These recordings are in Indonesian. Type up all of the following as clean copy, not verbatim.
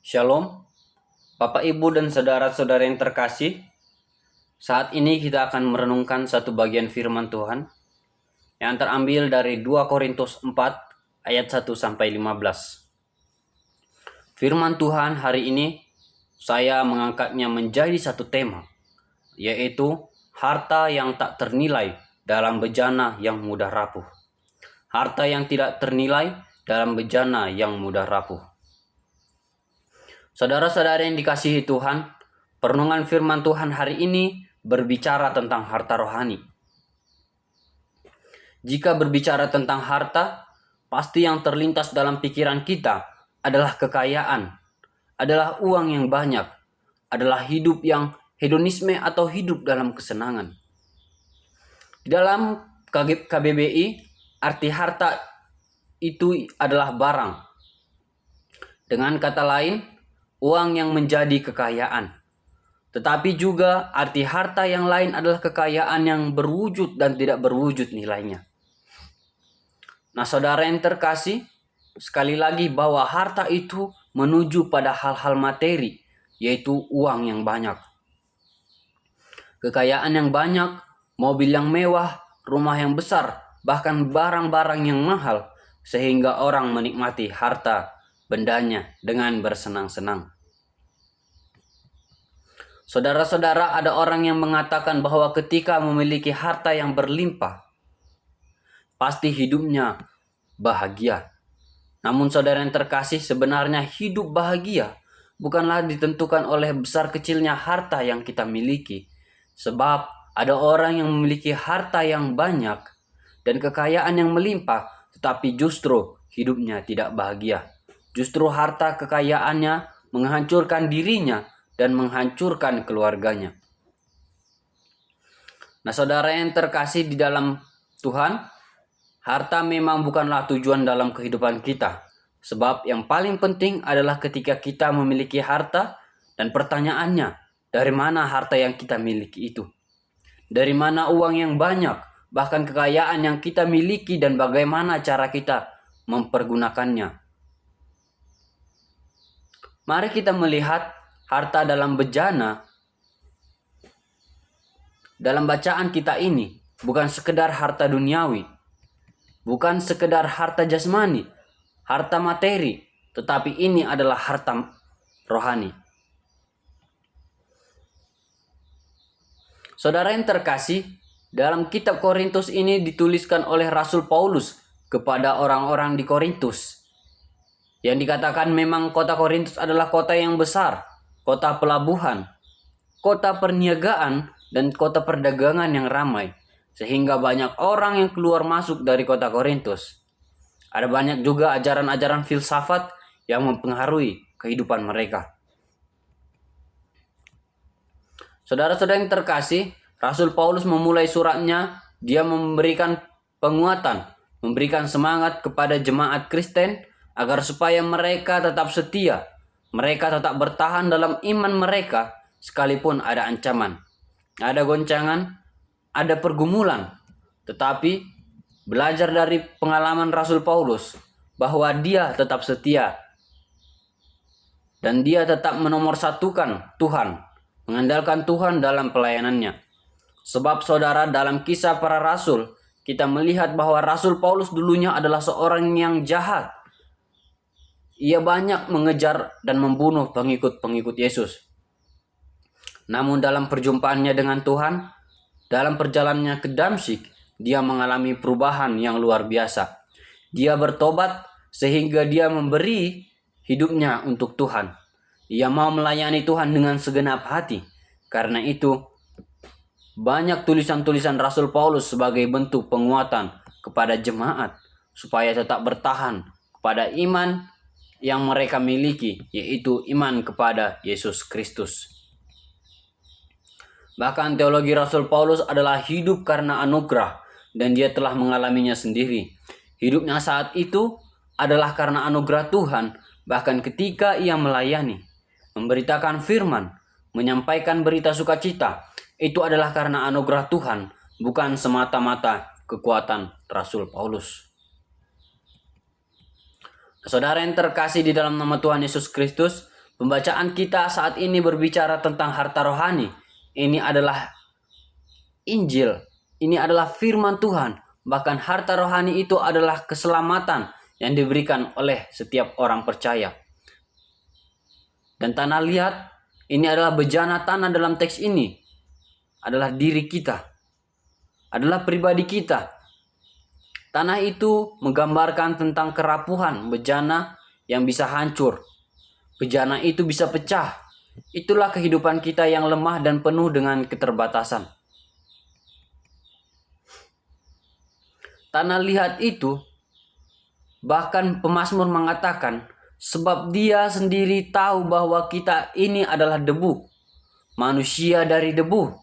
Shalom, Bapak Ibu dan saudara-saudara yang terkasih. Saat ini kita akan merenungkan satu bagian firman Tuhan yang terambil dari 2 Korintus 4 ayat 1 sampai 15. Firman Tuhan hari ini saya mengangkatnya menjadi satu tema, yaitu harta yang tak ternilai dalam bejana yang mudah rapuh. Harta yang tidak ternilai dalam bejana yang mudah rapuh. Saudara-saudara yang dikasihi Tuhan, perenungan firman Tuhan hari ini berbicara tentang harta rohani. Jika berbicara tentang harta, pasti yang terlintas dalam pikiran kita adalah kekayaan, adalah uang yang banyak, adalah hidup yang hedonisme atau hidup dalam kesenangan. Di dalam KBBI, arti harta itu adalah barang. Dengan kata lain, uang yang menjadi kekayaan. Tetapi juga arti harta yang lain adalah kekayaan yang berwujud dan tidak berwujud nilainya. Nah, saudara yang terkasih, sekali lagi bahwa harta itu menuju pada hal-hal materi, yaitu uang yang banyak. Kekayaan yang banyak, mobil yang mewah, rumah yang besar, bahkan barang-barang yang mahal, sehingga orang menikmati harta bendanya dengan bersenang-senang. Saudara-saudara, ada orang yang mengatakan bahwa ketika memiliki harta yang berlimpah, pasti hidupnya bahagia. Namun saudara yang terkasih, sebenarnya hidup bahagia bukanlah ditentukan oleh besar kecilnya harta yang kita miliki. Sebab ada orang yang memiliki harta yang banyak dan kekayaan yang melimpah, tetapi justru hidupnya tidak bahagia. Justru harta kekayaannya menghancurkan dirinya dan menghancurkan keluarganya. Nah, saudara yang terkasih di dalam Tuhan, harta memang bukanlah tujuan dalam kehidupan kita. Sebab yang paling penting adalah ketika kita memiliki harta, dan pertanyaannya, dari mana harta yang kita miliki itu? Dari mana uang yang banyak, bahkan kekayaan yang kita miliki, dan bagaimana cara kita mempergunakannya? Mari kita melihat harta dalam bejana. Dalam bacaan kita ini bukan sekedar harta duniawi, bukan sekedar harta jasmani, harta materi, tetapi ini adalah harta rohani. Saudara yang terkasih, dalam kitab Korintus ini dituliskan oleh Rasul Paulus kepada orang-orang di Korintus. Yang dikatakan memang kota Korintus adalah kota yang besar, kota pelabuhan, kota perniagaan, dan kota perdagangan yang ramai. Sehingga banyak orang yang keluar masuk dari kota Korintus. Ada banyak juga ajaran-ajaran filsafat yang mempengaruhi kehidupan mereka. Saudara-saudara yang terkasih, Rasul Paulus memulai suratnya, dia memberikan penguatan, memberikan semangat kepada jemaat Kristen agar supaya mereka tetap setia, mereka tetap bertahan dalam iman mereka sekalipun ada ancaman, ada goncangan, ada pergumulan. Tetapi belajar dari pengalaman Rasul Paulus bahwa dia tetap setia dan dia tetap menomorsatukan Tuhan, mengandalkan Tuhan dalam pelayanannya. Sebab saudara, dalam kisah para rasul, kita melihat bahwa Rasul Paulus dulunya adalah seorang yang jahat. Ia banyak mengejar dan membunuh pengikut-pengikut Yesus. Namun dalam perjumpaannya dengan Tuhan, dalam perjalanannya ke Damsyik, dia mengalami perubahan yang luar biasa. Dia bertobat sehingga dia memberi hidupnya untuk Tuhan. Ia mau melayani Tuhan dengan segenap hati. Karena itu, banyak tulisan-tulisan Rasul Paulus sebagai bentuk penguatan kepada jemaat supaya tetap bertahan kepada iman yang mereka miliki, yaitu iman kepada Yesus Kristus. Bahkan teologi Rasul Paulus adalah hidup karena anugerah, dan dia telah mengalaminya sendiri. Hidupnya saat itu adalah karena anugerah Tuhan, bahkan ketika ia melayani, memberitakan firman, menyampaikan berita sukacita, itu adalah karena anugerah Tuhan, bukan semata-mata kekuatan Rasul Paulus. Saudara yang terkasih di dalam nama Tuhan Yesus Kristus, Pembacaan kita saat ini berbicara tentang harta rohani. Ini adalah Injil, ini adalah firman Tuhan. Bahkan harta rohani itu adalah keselamatan yang diberikan oleh setiap orang percaya. Dan tanah liat, ini adalah bejana tanah dalam teks ini. Adalah diri kita. Adalah pribadi kita. Tanah itu menggambarkan tentang kerapuhan bejana yang bisa hancur. Bejana itu bisa pecah. Itulah kehidupan kita yang lemah dan penuh dengan keterbatasan. Tanah liat itu, bahkan pemazmur mengatakan, sebab dia sendiri tahu bahwa kita ini adalah debu, manusia dari debu.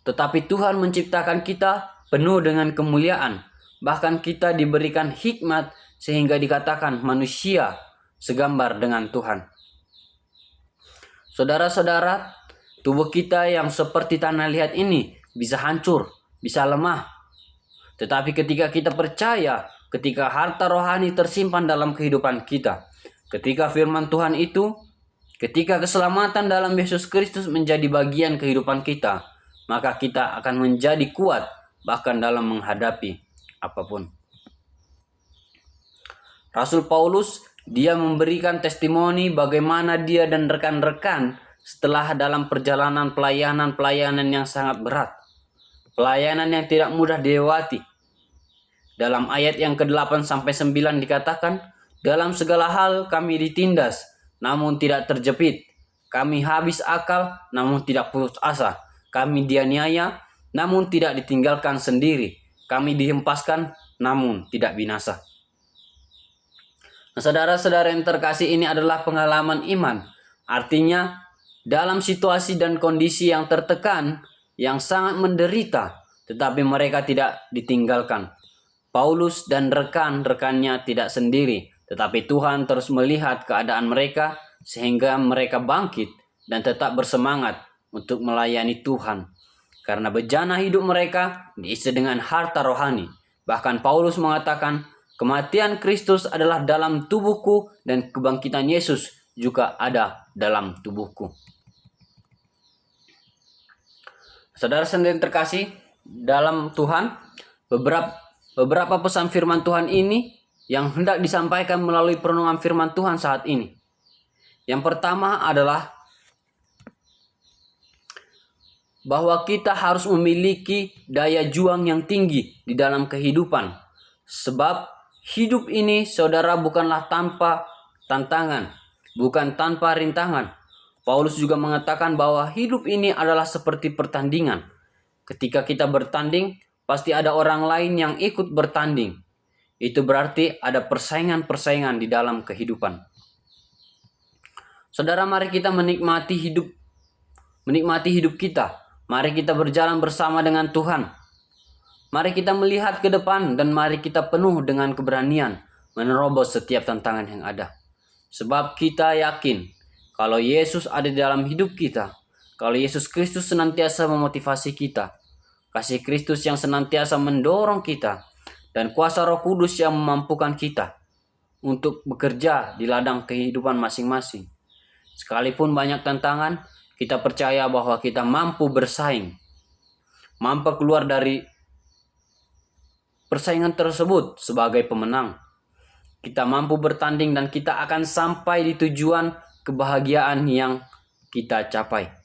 Tetapi Tuhan menciptakan kita penuh dengan kemuliaan. Bahkan kita diberikan hikmat sehingga dikatakan manusia segambar dengan Tuhan. Saudara-saudara, tubuh kita yang seperti tanah liat ini bisa hancur, bisa lemah. Tetapi ketika kita percaya, ketika harta rohani tersimpan dalam kehidupan kita, ketika firman Tuhan itu, ketika keselamatan dalam Yesus Kristus menjadi bagian kehidupan kita, maka kita akan menjadi kuat bahkan dalam menghadapi apapun. Rasul Paulus, dia memberikan testimoni bagaimana dia dan rekan-rekan setelah dalam perjalanan pelayanan yang sangat berat. Pelayanan yang tidak mudah dilewati. Dalam ayat yang ke-8 sampai 9 dikatakan, dalam segala hal kami ditindas, namun tidak terjepit. Kami habis akal, namun tidak putus asa. Kami dianiaya, namun tidak ditinggalkan sendiri. Kami dihempaskan, namun tidak binasa. Nah, saudara-saudara yang terkasih, ini adalah pengalaman iman. Artinya, dalam situasi dan kondisi yang tertekan, yang sangat menderita, tetapi mereka tidak ditinggalkan. Paulus dan rekan-rekannya tidak sendiri, tetapi Tuhan terus melihat keadaan mereka sehingga mereka bangkit dan tetap bersemangat untuk melayani Tuhan. Karena bejana hidup mereka diisi dengan harta rohani. Bahkan Paulus mengatakan, kematian Kristus adalah dalam tubuhku dan kebangkitan Yesus juga ada dalam tubuhku. Saudara sendiri terkasih dalam Tuhan, beberapa pesan firman Tuhan ini yang hendak disampaikan melalui perenungan firman Tuhan saat ini. Yang pertama adalah bahwa kita harus memiliki daya juang yang tinggi di dalam kehidupan. Sebab hidup ini, saudara, bukanlah tanpa tantangan, bukan tanpa rintangan. Paulus juga mengatakan bahwa hidup ini adalah seperti pertandingan. Ketika kita bertanding, pasti ada orang lain yang ikut bertanding. Itu berarti ada persaingan-persaingan di dalam kehidupan. Saudara, mari kita menikmati hidup kita. Mari kita berjalan bersama dengan Tuhan. Mari kita melihat ke depan dan mari kita penuh dengan keberanian menerobos setiap tantangan yang ada. Sebab kita yakin kalau Yesus ada di dalam hidup kita, kalau Yesus Kristus senantiasa memotivasi kita, kasih Kristus yang senantiasa mendorong kita, dan kuasa Roh Kudus yang memampukan kita untuk bekerja di ladang kehidupan masing-masing. Sekalipun banyak tantangan, kita percaya bahwa kita mampu bersaing, mampu keluar dari persaingan tersebut sebagai pemenang. Kita mampu bertanding dan kita akan sampai di tujuan kebahagiaan yang kita capai.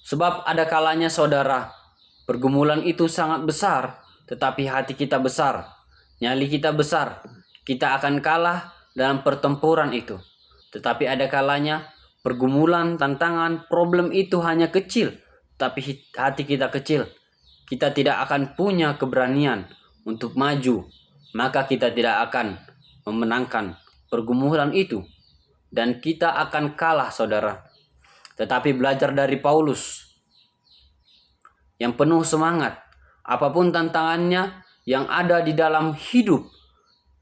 Sebab ada kalanya, saudara, pergumulan itu sangat besar, tetapi hati kita besar, nyali kita besar. Kita akan kalah dalam pertempuran itu. Tetapi ada kalanya pergumulan, tantangan, problem itu hanya kecil, tapi hati kita kecil. Kita tidak akan punya keberanian untuk maju, maka kita tidak akan memenangkan pergumulan itu, dan kita akan kalah, saudara. Tetapi belajar dari Paulus yang penuh semangat, apapun tantangannya yang ada di dalam hidup,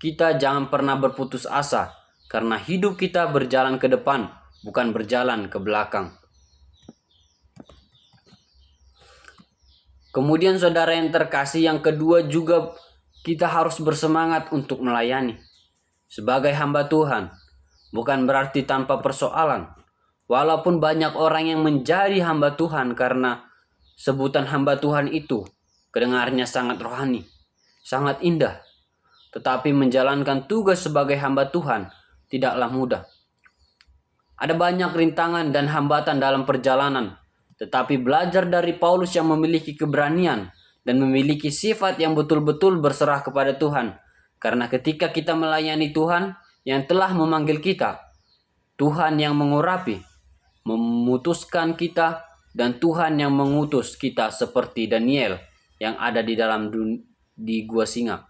kita jangan pernah berputus asa, karena hidup kita berjalan ke depan, bukan berjalan ke belakang. Kemudian saudara yang terkasih, yang kedua juga kita harus bersemangat untuk melayani. Sebagai hamba Tuhan, bukan berarti tanpa persoalan. Walaupun banyak orang yang menjadi hamba Tuhan karena sebutan hamba Tuhan itu kedengarannya sangat rohani, sangat indah. Tetapi menjalankan tugas sebagai hamba Tuhan tidaklah mudah. Ada banyak rintangan dan hambatan dalam perjalanan. Tetapi belajar dari Paulus yang memiliki keberanian dan memiliki sifat yang betul-betul berserah kepada Tuhan. Karena ketika kita melayani Tuhan yang telah memanggil kita, Tuhan yang mengurapi, memutuskan kita, dan Tuhan yang mengutus kita seperti Daniel yang ada di gua singa,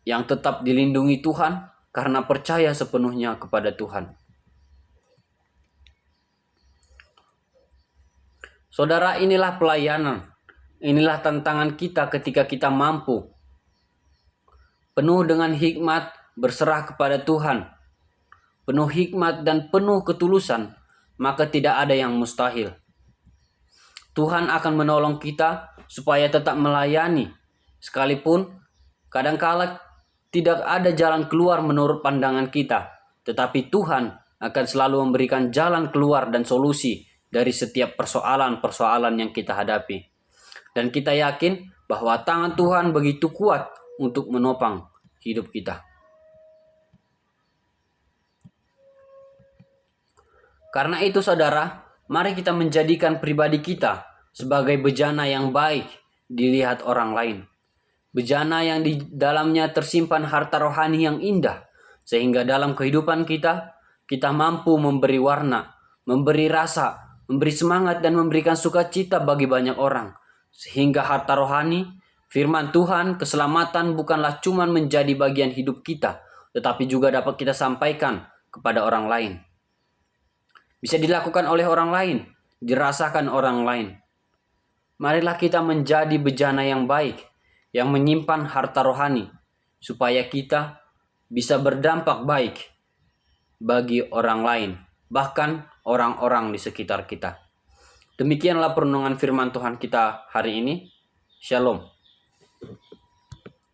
yang tetap dilindungi Tuhan karena percaya sepenuhnya kepada Tuhan. Saudara, inilah pelayanan. Inilah tantangan kita ketika kita mampu penuh dengan hikmat berserah kepada Tuhan, penuh hikmat dan penuh ketulusan, maka tidak ada yang mustahil. Tuhan akan menolong kita supaya tetap melayani, sekalipun kadangkala tidak ada jalan keluar menurut pandangan kita, tetapi Tuhan akan selalu memberikan jalan keluar dan solusi dari setiap persoalan-persoalan yang kita hadapi. Dan kita yakin bahwa tangan Tuhan begitu kuat untuk menopang hidup kita. Karena itu saudara, mari kita menjadikan pribadi kita sebagai bejana yang baik dilihat orang lain. Bejana yang di dalamnya tersimpan harta rohani yang indah, sehingga dalam kehidupan kita mampu memberi warna, memberi rasa, memberi semangat dan memberikan sukacita bagi banyak orang. Sehingga harta rohani, firman Tuhan, keselamatan bukanlah cuma menjadi bagian hidup kita, tetapi juga dapat kita sampaikan kepada orang lain. Bisa dilakukan oleh orang lain, dirasakan orang lain. Marilah kita menjadi bejana yang baik, yang menyimpan harta rohani, supaya kita bisa berdampak baik bagi orang lain, bahkan orang-orang di sekitar kita. Demikianlah perenungan firman Tuhan kita hari ini. Shalom.